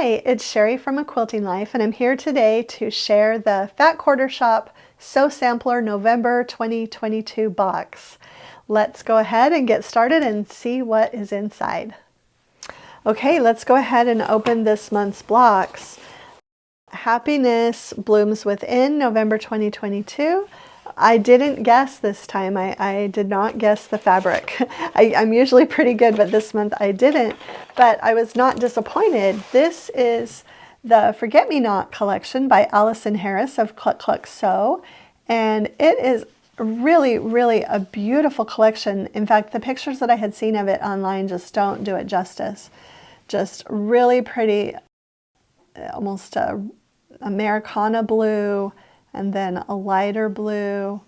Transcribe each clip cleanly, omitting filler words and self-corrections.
Hi, it's Sherri from A Quilting Life, and I'm here today to share the Fat Quarter Shop Sew Sampler November 2022 box. Let's go ahead and get started and see what is inside. Okay, let's go ahead and open this month's blocks. Happiness Blooms Within, November 2022. I didn't guess this time. I did not guess the fabric. I'm usually pretty good, but this month I didn't. But I was not disappointed. This is the Forget Me Not collection by Allison Harris of Cluck Cluck Sew. And it is really, really a beautiful collection. In fact, the pictures that I had seen of it online just don't do it justice. Just really pretty, almost a Americana blue, and then a lighter blue,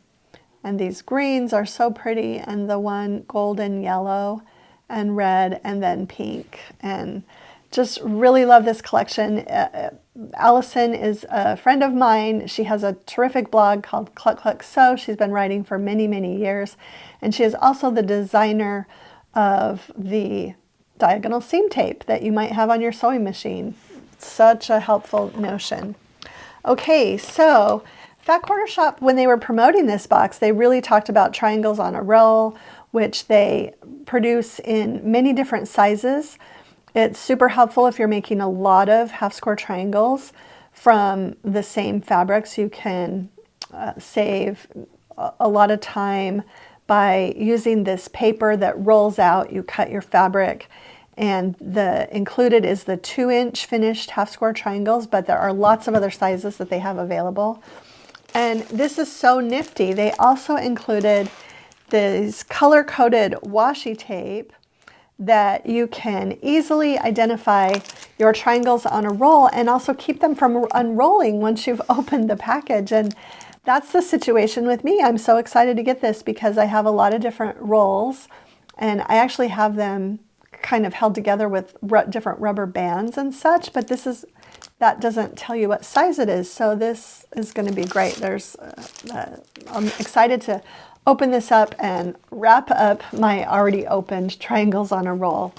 and these greens are so pretty, and the one golden yellow and red and then pink, and just really love this collection. Allison is a friend of mine. She has a terrific blog called Cluck Cluck Sew. She's been writing for many, many years, and she is also the designer of the diagonal seam tape that you might have on your sewing machine. Such a helpful notion. Okay, so Fat Quarter Shop, when they were promoting this box, they really talked about triangles on a roll, which they produce in many different sizes. It's super helpful if you're making a lot of half square triangles from the same fabrics. You can save a lot of time by using this paper that rolls out. You cut your fabric, and the included is the 2-inch finished half square triangles, but there are lots of other sizes that they have available. And this is so nifty. They also included this color-coded washi tape that you can easily identify your triangles on a roll and also keep them from unrolling once you've opened the package. And that's the situation with me. I'm so excited to get this because I have a lot of different rolls, and I actually have them kind of held together with different rubber bands and such, but that doesn't tell you what size it is, so this is going to be great. I'm excited to open this up and wrap up my already opened triangles on a roll.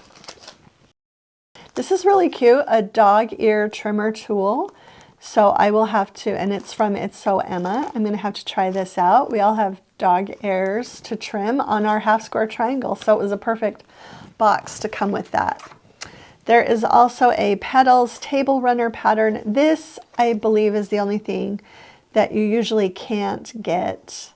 This is really cute, a dog ear trimmer tool. So I will have to, and it's from It's Sew Emma. I'm going to have to try this out. We all have dog ears to trim on our half square triangle, so it was a perfect box to come with that. There is also a Petals table runner pattern. This, I believe, is the only thing that you usually can't get.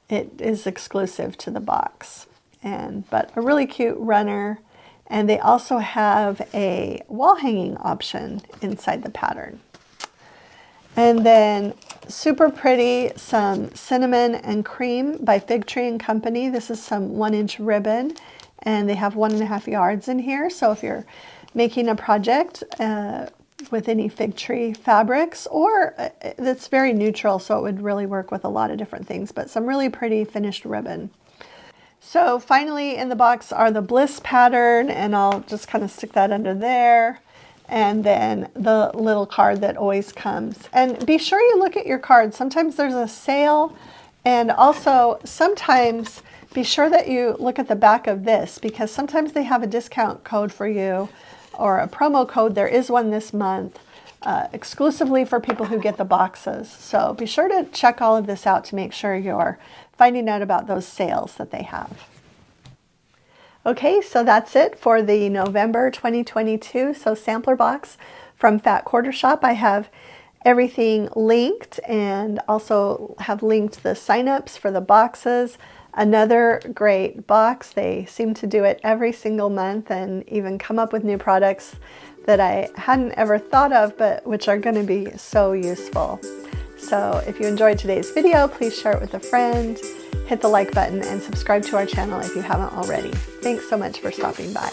It is exclusive to the box, but a really cute runner. And they also have a wall hanging option inside the pattern. And then super pretty, some Cinnamon and Cream by Fig Tree and Company. This is some 1-inch ribbon, and they have 1.5 yards in here. So if you're making a project with any fig tree fabrics, or it's very neutral, so it would really work with a lot of different things, but some really pretty finished ribbon. So finally in the box are the Bliss pattern, and I'll just kind of stick that under there. And then the little card that always comes. And be sure you look at your card. Sometimes there's a sale, and also sometimes be sure that you look at the back of this, because sometimes they have a discount code for you or a promo code. There is one this month exclusively for people who get the boxes. So be sure to check all of this out to make sure you're finding out about those sales that they have. Okay, so that's it for the November 2022 Sew Sampler box from Fat Quarter Shop. I have everything linked, and also have linked the signups for the boxes. Another great box. They seem to do it every single month and even come up with new products that I hadn't ever thought of, but which are going to be so useful. So if you enjoyed today's video, please share it with a friend. Hit the like button and subscribe to our channel if you haven't already. Thanks so much for stopping by.